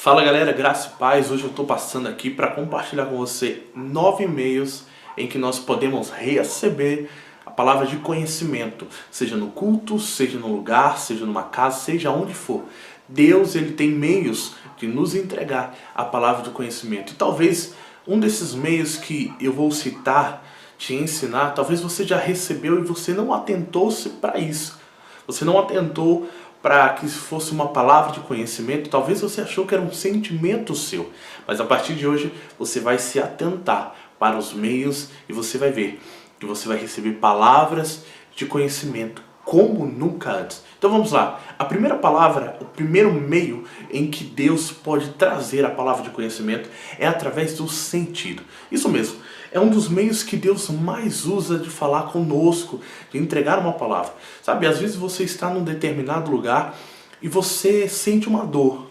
Fala galera, graça e paz. Hoje eu estou passando aqui para compartilhar com você 9 meios em que nós podemos receber a palavra de conhecimento, seja no culto, seja no lugar, seja numa casa, seja onde for. Deus ele tem meios de nos entregar a palavra de conhecimento. E talvez um desses meios que eu vou citar, te ensinar, talvez você já recebeu e você não atentou-se para isso. Você não atentou para que fosse uma palavra de conhecimento, talvez você achou que era um sentimento seu. Mas a partir de hoje você vai se atentar para os meios e você vai ver que você vai receber palavras de conhecimento como nunca antes. Então vamos lá. A primeira palavra, o primeiro meio em que Deus pode trazer a palavra de conhecimento é através do sentido. Isso mesmo. É um dos meios que Deus mais usa de falar conosco, de entregar uma palavra. Sabe, às vezes você está num determinado lugar e você sente uma dor.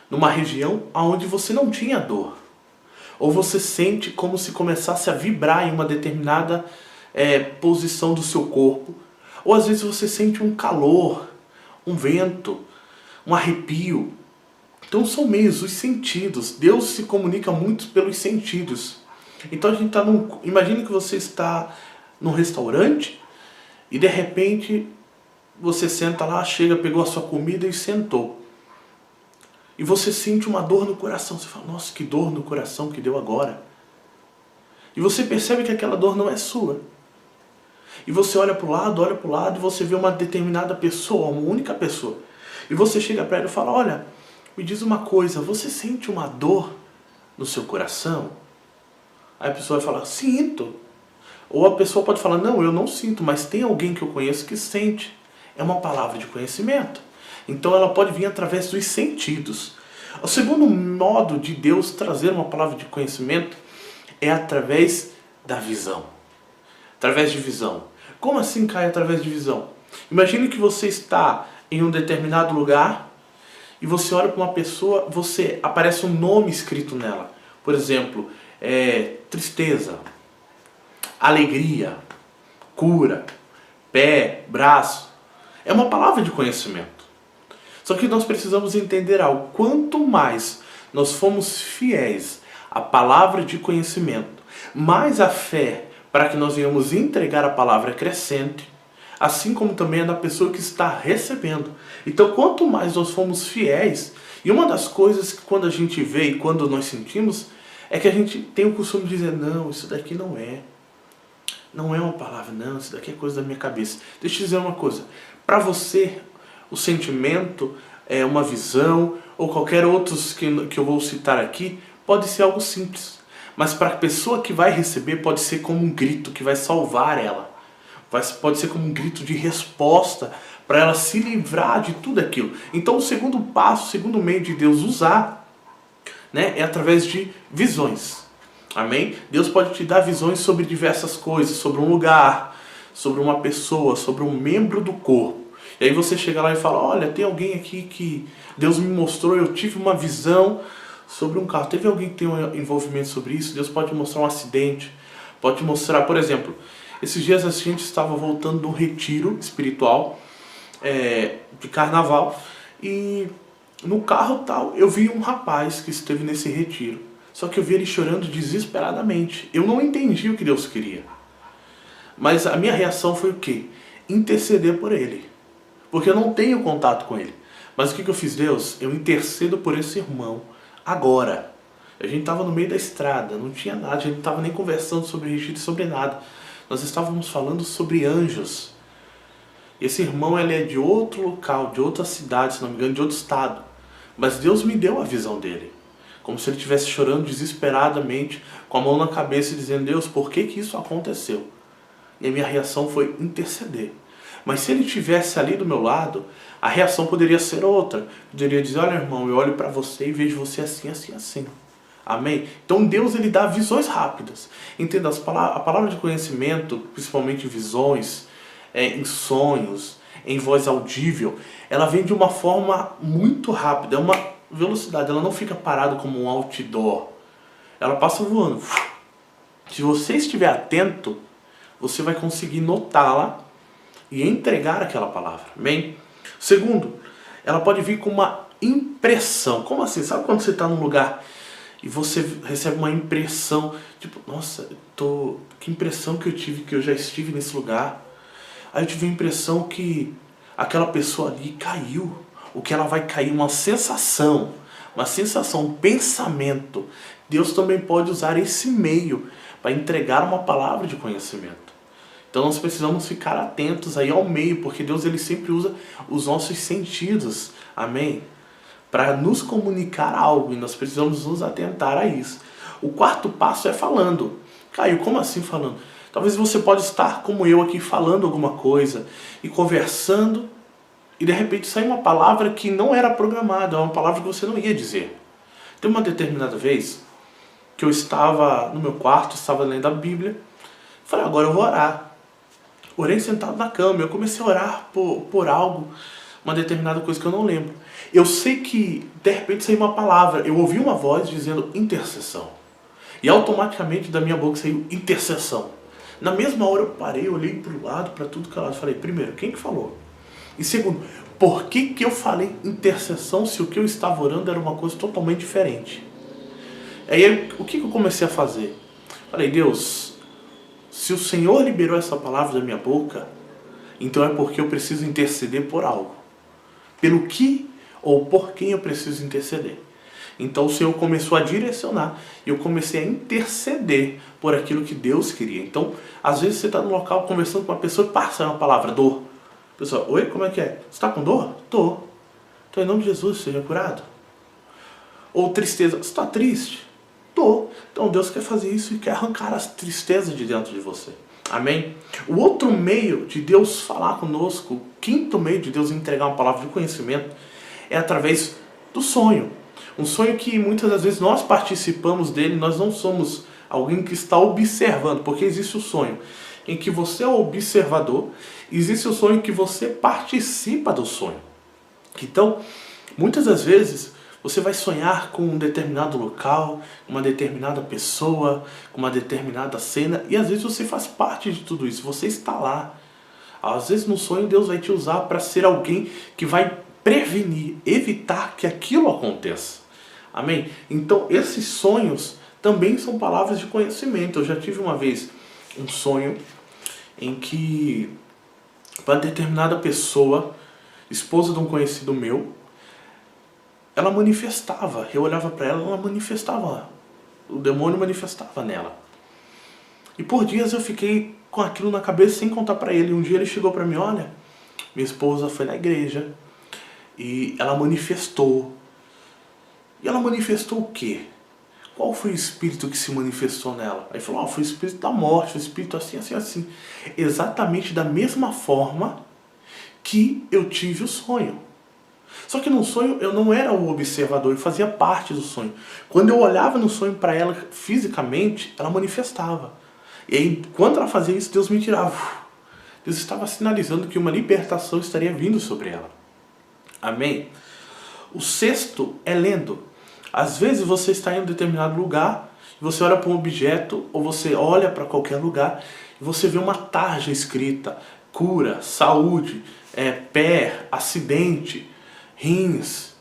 Numa região onde você não tinha dor. Ou você sente como se começasse a vibrar em uma determinada posição do seu corpo. Ou às vezes você sente um calor, um vento, um arrepio. Então são meios, os sentidos. Deus se comunica muito pelos sentidos. Então a gente está imagina que você está num restaurante e de repente você senta lá, chega, pegou a sua comida e sentou. E você sente uma dor no coração. Você fala, nossa, que dor no coração que deu agora. E você percebe que aquela dor não é sua. E você olha para o lado e você vê uma determinada pessoa, uma única pessoa. E você chega para ela e fala, olha, me diz uma coisa, você sente uma dor no seu coração? Aí a pessoa vai falar, sinto. Ou a pessoa pode falar, não, eu não sinto, mas tem alguém que eu conheço que sente. É uma palavra de conhecimento. Então ela pode vir através dos sentidos. O segundo modo de Deus trazer uma palavra de conhecimento é através da visão. Através de visão. Como assim, Caio, através de visão? Imagine que você está em um determinado lugar e você olha para uma pessoa, aparece um nome escrito nela. Por exemplo, tristeza, alegria, cura, pé, braço. É uma palavra de conhecimento. Só que nós precisamos entender algo. Quanto mais nós formos fiéis à palavra de conhecimento, mais a fé para que nós venhamos entregar a palavra é crescente, assim como também é da pessoa que está recebendo. Então quanto mais nós formos fiéis, e uma das coisas que quando a gente vê e quando nós sentimos, é que a gente tem o costume de dizer, não, isso daqui não é uma palavra, não, isso daqui é coisa da minha cabeça. Deixa eu te dizer uma coisa, para você, o sentimento, uma visão, ou qualquer outros que eu vou citar aqui, pode ser algo simples. Mas para a pessoa que vai receber, pode ser como um grito que vai salvar ela. Pode ser como um grito de resposta, para ela se livrar de tudo aquilo. Então o segundo passo, o segundo meio de Deus usar, é através de visões. Amém? Deus pode te dar visões sobre diversas coisas, sobre um lugar, sobre uma pessoa, sobre um membro do corpo. E aí você chega lá e fala, olha, tem alguém aqui que Deus me mostrou, eu tive uma visão sobre um carro. Teve alguém que tem um envolvimento sobre isso? Deus pode mostrar um acidente, pode mostrar, por exemplo, esses dias a gente estava voltando de um retiro espiritual, de carnaval, e no carro tal, eu vi um rapaz que esteve nesse retiro. Só que eu vi ele chorando desesperadamente. Eu não entendi o que Deus queria. Mas a minha reação foi o quê? Interceder por ele. Porque eu não tenho contato com ele. Mas o que eu fiz, Deus? Eu intercedo por esse irmão agora. A gente estava no meio da estrada, não tinha nada, a gente não estava nem conversando sobre retiro, sobre nada. Nós estávamos falando sobre anjos. Esse irmão ele é de outro local, de outra cidade, se não me engano, de outro estado. Mas Deus me deu a visão dele. Como se ele estivesse chorando desesperadamente, com a mão na cabeça e dizendo, Deus, por que isso aconteceu? E a minha reação foi interceder. Mas se ele estivesse ali do meu lado, a reação poderia ser outra. Poderia dizer, olha irmão, eu olho para você e vejo você assim, assim, assim. Amém? Então Deus ele dá visões rápidas. Entenda, a palavra de conhecimento, principalmente visões, em sonhos, em voz audível, ela vem de uma forma muito rápida, é uma velocidade, ela não fica parada como um outdoor. Ela passa voando. Se você estiver atento, você vai conseguir notá-la e entregar aquela palavra. Amém? Segundo, ela pode vir com uma impressão. Como assim? Sabe quando você está num lugar e você recebe uma impressão, tipo, nossa, que impressão que eu tive que eu já estive nesse lugar. Aí eu tive a impressão que aquela pessoa ali caiu, o que ela vai cair, uma sensação, um pensamento. Deus também pode usar esse meio para entregar uma palavra de conhecimento. Então nós precisamos ficar atentos aí ao meio, porque Deus ele sempre usa os nossos sentidos, amém? Para nos comunicar algo, e nós precisamos nos atentar a isso. O quarto passo é falando. Caio, como assim falando? Talvez você pode estar como eu aqui falando alguma coisa e conversando e de repente sai uma palavra que não era programada, uma palavra que você não ia dizer. Tem uma determinada vez que eu estava no meu quarto, estava lendo a Bíblia, falei, agora eu vou orar. Orei sentado na cama, eu comecei a orar por algo, uma determinada coisa que eu não lembro. Eu sei que de repente saiu uma palavra, eu ouvi uma voz dizendo intercessão. E automaticamente da minha boca saiu intercessão. Na mesma hora eu parei, olhei para o lado, para tudo que eu falei, primeiro, quem que falou? E segundo, por que que eu falei intercessão se o que eu estava orando era uma coisa totalmente diferente? Aí o que que eu comecei a fazer? Falei, Deus, se o Senhor liberou essa palavra da minha boca, então é porque eu preciso interceder por algo. Pelo que ou por quem eu preciso interceder. Então o Senhor começou a direcionar e eu comecei a interceder por aquilo que Deus queria. Então, às vezes você está no local conversando com uma pessoa e passa uma palavra, dor. Pessoal, oi, como é que é? Você está com dor? Tô. Então, em nome de Jesus, seja curado. Ou tristeza, você está triste? Tô. Então Deus quer fazer isso e quer arrancar as tristezas de dentro de você. Amém? O outro meio de Deus falar conosco, o quinto meio de Deus entregar uma palavra de conhecimento, é através do sonho. Um sonho que muitas das vezes nós participamos dele, nós não somos alguém que está observando, porque existe o sonho em que você é o observador, existe o sonho em que você participa do sonho. Então, muitas das vezes, você vai sonhar com um determinado local, uma determinada pessoa, com uma determinada cena, e às vezes você faz parte de tudo isso, você está lá. Às vezes no sonho Deus vai te usar para ser alguém que vai prevenir, evitar que aquilo aconteça. Amém? Então esses sonhos também são palavras de conhecimento. Eu já tive uma vez um sonho em que uma determinada pessoa, esposa de um conhecido meu, ela manifestava, eu olhava para ela, ela manifestava, o demônio manifestava nela. E por dias eu fiquei com aquilo na cabeça sem contar para ele. Um dia ele chegou para mim, olha, minha esposa foi na igreja e ela manifestou. E ela manifestou o quê? Qual foi o espírito que se manifestou nela? Aí falou, foi o espírito da morte, foi o espírito assim, assim, assim. Exatamente da mesma forma que eu tive o sonho. Só que no sonho eu não era o observador, eu fazia parte do sonho. Quando eu olhava no sonho para ela fisicamente, ela manifestava. E aí, quando ela fazia isso, Deus me tirava. Deus estava sinalizando que uma libertação estaria vindo sobre ela. Amém? O sexto é lendo. Às vezes você está em um determinado lugar, você olha para um objeto, ou você olha para qualquer lugar, e você vê uma tarja escrita, cura, saúde, pé, acidente, rins,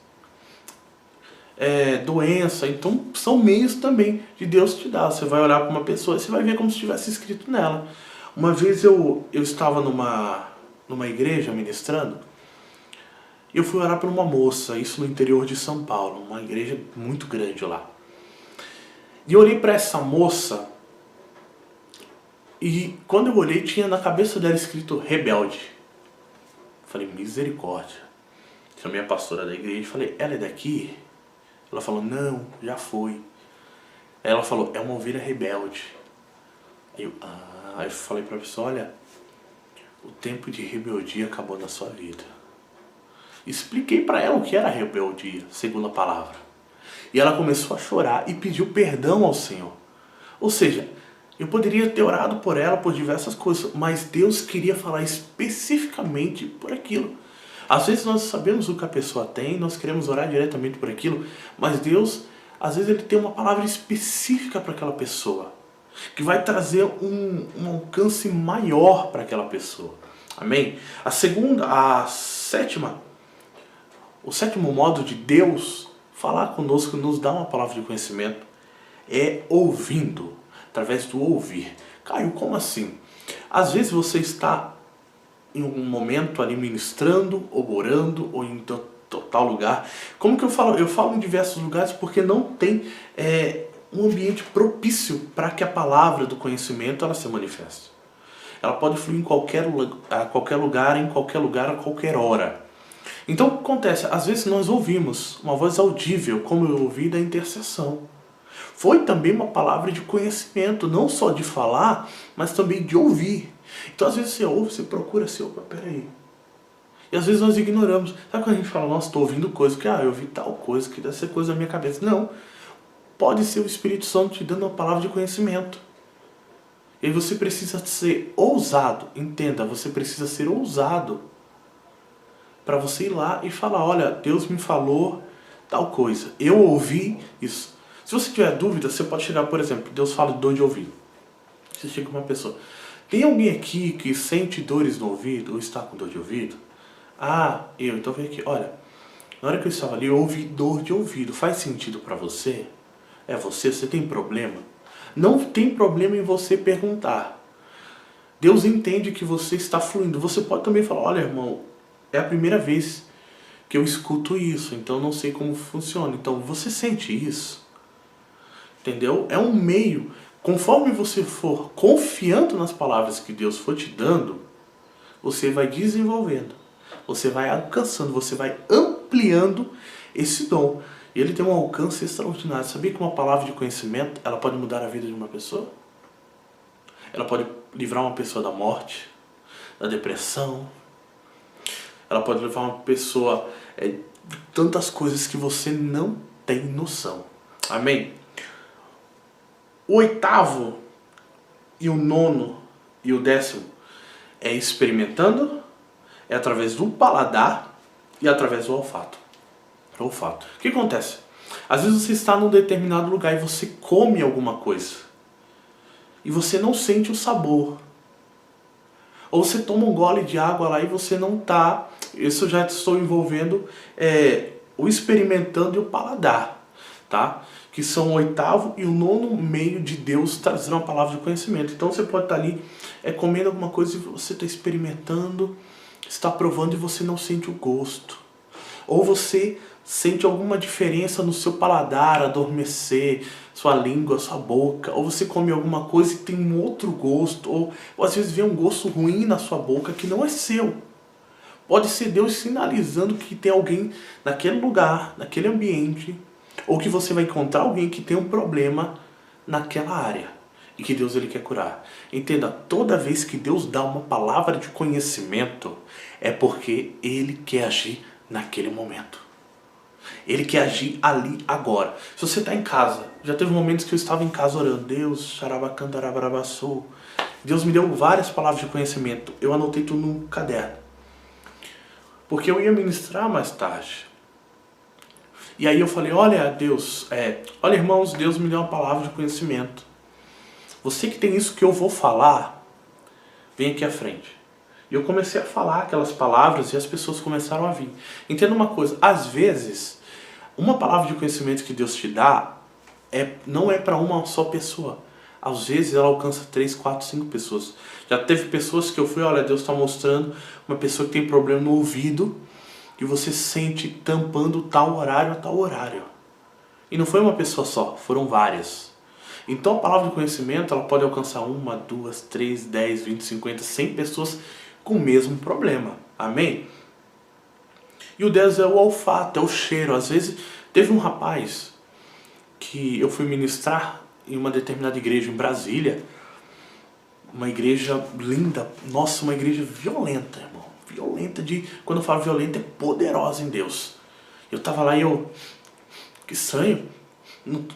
doença. Então são meios também de Deus te dar. Você vai olhar para uma pessoa e você vai ver como se estivesse escrito nela. Uma vez eu estava numa igreja ministrando, eu fui orar por uma moça, isso no interior de São Paulo, uma igreja muito grande lá. E eu olhei para essa moça e quando eu olhei tinha na cabeça dela escrito rebelde. Falei, misericórdia. Chamei a pastora da igreja e falei, ela é daqui? Ela falou, não, já foi. Aí ela falou, é uma ovelha rebelde. Aí eu falei para a pessoa, olha, o tempo de rebeldia acabou na sua vida. Expliquei para ela o que era rebeldia, segundo a palavra. E ela começou a chorar e pediu perdão ao Senhor. Ou seja, eu poderia ter orado por ela por diversas coisas, mas Deus queria falar especificamente por aquilo. Às vezes nós sabemos o que a pessoa tem, nós queremos orar diretamente por aquilo, mas Deus, às vezes Ele tem uma palavra específica para aquela pessoa, que vai trazer um alcance maior para aquela pessoa. Amém? A sétima, O sétimo modo de Deus falar conosco, nos dar uma palavra de conhecimento, é ouvindo, através do ouvir. Caio, como assim? Às vezes você está em um momento ali ministrando, ou orando, ou em tal lugar. Como que eu falo? Eu falo em diversos lugares porque não tem um ambiente propício para que a palavra do conhecimento ela se manifeste. Ela pode fluir em qualquer lugar, a qualquer hora. Então o que acontece? Às vezes nós ouvimos uma voz audível, como eu ouvi da intercessão. Foi também uma palavra de conhecimento, não só de falar, mas também de ouvir. Então às vezes você ouve, você procura, opa, peraí. E às vezes nós ignoramos. Sabe quando a gente fala, nossa, estou ouvindo coisa, que eu ouvi tal coisa, que deve ser coisa da minha cabeça. Não. Pode ser o Espírito Santo te dando uma palavra de conhecimento. E você precisa ser ousado. Entenda, você precisa ser ousado para você ir lá e falar, olha, Deus me falou tal coisa. Eu ouvi isso. Se você tiver dúvida, você pode chegar, por exemplo, Deus fala de dor de ouvido. Você chega com uma pessoa, tem alguém aqui que sente dores no ouvido ou está com dor de ouvido? Ah, então vem aqui, olha, na hora que eu estava ali eu ouvi dor de ouvido, faz sentido para você? Você tem problema? Não tem problema em você perguntar. Deus entende que você está fluindo. Você pode também falar, olha irmão, é a primeira vez que eu escuto isso, então não sei como funciona. Então você sente isso? Entendeu? É um meio, conforme você for confiando nas palavras que Deus for te dando, você vai desenvolvendo, você vai alcançando, você vai ampliando esse dom. E ele tem um alcance extraordinário. Sabia que uma palavra de conhecimento, ela pode mudar a vida de uma pessoa? Ela pode livrar uma pessoa da morte, da depressão. Ela pode levar uma pessoa de tantas coisas que você não tem noção. Amém? O oitavo, e o nono, e o décimo é experimentando, é através do paladar e através do olfato. O que acontece? Às vezes você está num determinado lugar e você come alguma coisa e você não sente o sabor. Ou você toma um gole de água lá e você não está... Isso eu já estou envolvendo o experimentando e o paladar, tá? Que são o oitavo e o nono meio de Deus trazer uma palavra de conhecimento. Então você pode estar ali comendo alguma coisa e você está experimentando, está provando e você não sente o gosto. Ou você sente alguma diferença no seu paladar, adormecer, sua língua, sua boca. Ou você come alguma coisa e tem um outro gosto. Ou às vezes vê um gosto ruim na sua boca que não é seu. Pode ser Deus sinalizando que tem alguém naquele lugar, naquele ambiente. Ou que você vai encontrar alguém que tem um problema naquela área. E que Deus ele quer curar. Entenda, toda vez que Deus dá uma palavra de conhecimento, é porque Ele quer agir naquele momento. Ele quer agir ali, agora. Se você está em casa, já teve momentos que eu estava em casa orando, Deus, xarabacandarabrabaçou. Deus me deu várias palavras de conhecimento. Eu anotei tudo num caderno. Porque eu ia ministrar mais tarde. E aí eu falei, olha Deus, olha irmãos, Deus me deu uma palavra de conhecimento. Você que tem isso que eu vou falar, vem aqui à frente. E eu comecei a falar aquelas palavras e as pessoas começaram a vir. Entenda uma coisa, às vezes, uma palavra de conhecimento que Deus te dá não é para uma só pessoa. Às vezes ela alcança 3, 4, 5 pessoas. Já teve pessoas que eu fui, olha, Deus está mostrando uma pessoa que tem problema no ouvido e você sente tampando tal horário a tal horário. E não foi uma pessoa só, foram várias. Então a palavra de conhecimento ela pode alcançar 1, 2, 3, 10, 20, 50, 100 pessoas com o mesmo problema. Amém? E o 10 é o olfato, é o cheiro. Às vezes teve um rapaz que eu fui ministrar em uma determinada igreja em Brasília. Uma igreja linda. Nossa, uma igreja violenta, irmão. Violenta quando eu falo violenta, é poderosa em Deus. Eu tava lá e que estranho. Não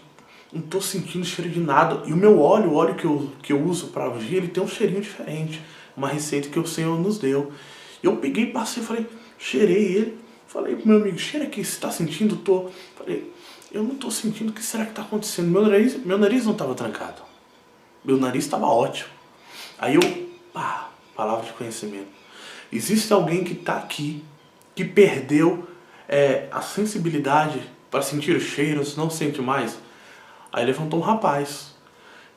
tô sentindo cheiro de nada. E o meu óleo, o óleo que eu uso para ungir, ele tem um cheirinho diferente. Uma receita que o Senhor nos deu. Eu peguei, passei, falei, cheirei ele. Falei pro meu amigo, cheira aqui, você tá sentindo? Tô. Falei, eu não tô sentindo, o que será que tá acontecendo? Meu nariz não tava trancado. Meu nariz estava ótimo. Aí palavra de conhecimento. Existe alguém que tá aqui, que perdeu a sensibilidade para sentir os cheiros, não sente mais. Aí levantou um rapaz.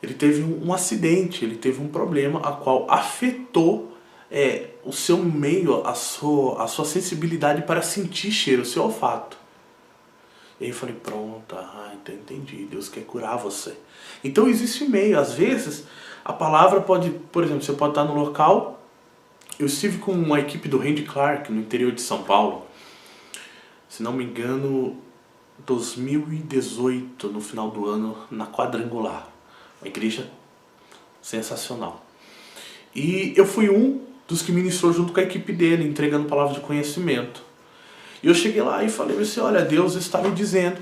Ele teve um acidente, ele teve um problema a qual afetou o seu meio, a sua sensibilidade para sentir cheiro, o seu olfato. E aí eu falei, pronto, então entendi, Deus quer curar você. Então existe meio, às vezes a palavra pode, por exemplo, você pode estar no local. Eu estive com uma equipe do Randy Clark no interior de São Paulo, se não me engano, 2018, no final do ano, na Quadrangular. Uma igreja sensacional. E eu fui um dos que ministrou junto com a equipe dele, entregando palavras de conhecimento. E eu cheguei lá e falei assim, olha, Deus está me dizendo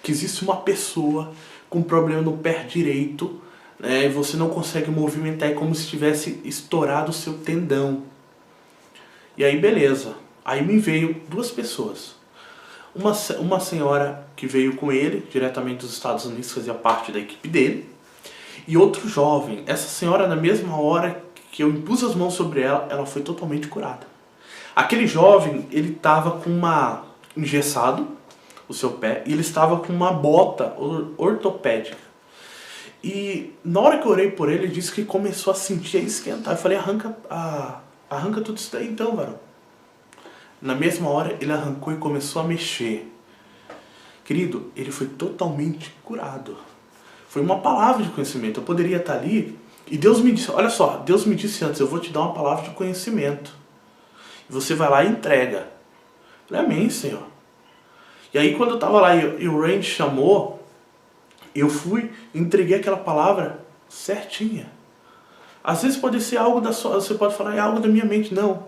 que existe uma pessoa com problema no pé direito, né, e você não consegue movimentar, é como se tivesse estourado o seu tendão. E aí beleza, aí me veio duas pessoas. Uma senhora que veio com ele, diretamente dos Estados Unidos, fazia parte da equipe dele, e outro jovem. Essa senhora, na mesma hora que eu impus as mãos sobre ela, ela foi totalmente curada. Aquele jovem, ele estava com engessado o seu pé, e ele estava com uma bota ortopédica. E na hora que eu orei por ele disse que começou a sentir a esquentar. Eu falei, arranca tudo isso daí então, varão. Na mesma hora ele arrancou e começou a mexer. Querido, ele foi totalmente curado. Foi uma palavra de conhecimento. Eu poderia estar ali e Deus me disse, olha só, Deus me disse antes, eu vou te dar uma palavra de conhecimento. E você vai lá e entrega. Eu falei, amém, Senhor. E aí quando eu estava lá e o Randy chamou, eu fui e entreguei aquela palavra certinha. Às vezes pode ser algo da sua, você pode falar, é algo da minha mente. Não,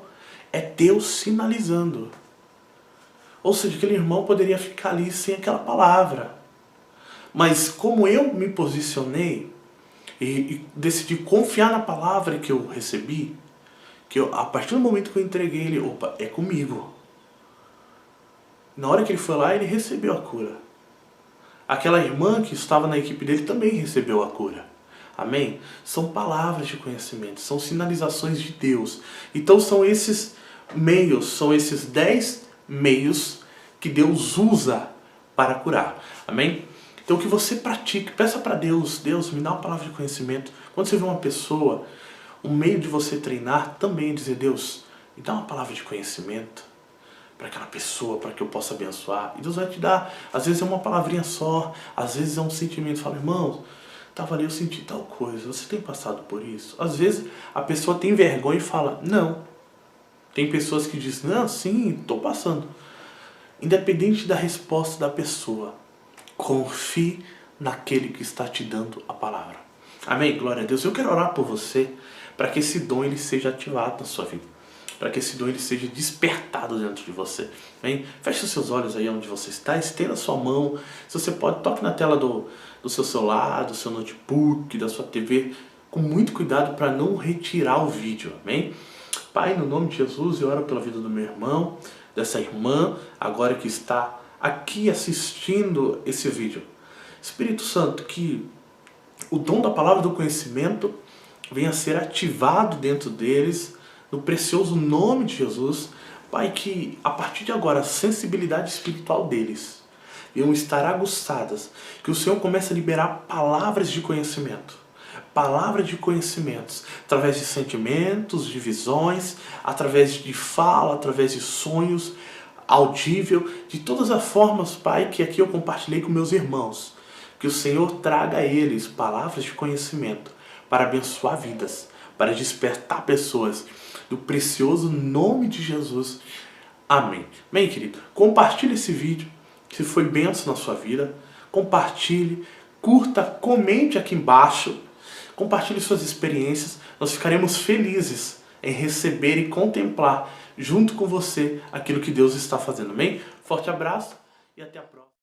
é Deus sinalizando. Ou seja, aquele irmão poderia ficar ali sem aquela palavra. Mas como eu me posicionei e decidi confiar na palavra que eu recebi, a partir do momento que eu entreguei ele, opa, é comigo. Na hora que ele foi lá, ele recebeu a cura. Aquela irmã que estava na equipe dele também recebeu a cura. Amém? São palavras de conhecimento, são sinalizações de Deus. Então são esses meios, são esses 10 meios que Deus usa para curar. Amém? Então que você pratique, peça para Deus, Deus me dá uma palavra de conhecimento. Quando você vê uma pessoa, um meio de você treinar também é dizer, Deus, me dá uma palavra de conhecimento para aquela pessoa, para que eu possa abençoar. E Deus vai te dar, às vezes é uma palavrinha só, às vezes é um sentimento. Fala, irmãos, estava ali, eu senti tal coisa, você tem passado por isso? Às vezes a pessoa tem vergonha e fala, não. Tem pessoas que dizem, não, sim, estou passando. Independente da resposta da pessoa, confie naquele que está te dando a palavra. Amém? Glória a Deus. Eu quero orar por você, para que esse dom ele seja ativado na sua vida. Para que esse dom ele seja despertado dentro de você. Amém? Feche os seus olhos aí onde você está, estenda a sua mão. Se você pode, toque na tela do seu celular, do seu notebook, da sua TV, com muito cuidado para não retirar o vídeo. Amém? Pai, no nome de Jesus, eu oro pela vida do meu irmão, dessa irmã, agora que está aqui assistindo esse vídeo. Espírito Santo, que o dom da palavra do conhecimento venha a ser ativado dentro deles, no precioso nome de Jesus. Pai, que a partir de agora a sensibilidade espiritual deles venham estar aguçadas, que o Senhor comece a liberar palavras de conhecimento. Palavras de conhecimentos, através de sentimentos, de visões, através de fala, através de sonhos, audível, de todas as formas, Pai, que aqui eu compartilhei com meus irmãos. Que o Senhor traga a eles palavras de conhecimento para abençoar vidas, para despertar pessoas, do precioso nome de Jesus. Amém. Bem, querido, compartilhe esse vídeo, se foi bênção na sua vida. Compartilhe, curta, comente aqui embaixo. Compartilhe suas experiências. Nós ficaremos felizes em receber e contemplar junto com você aquilo que Deus está fazendo. Amém? Forte abraço e até a próxima.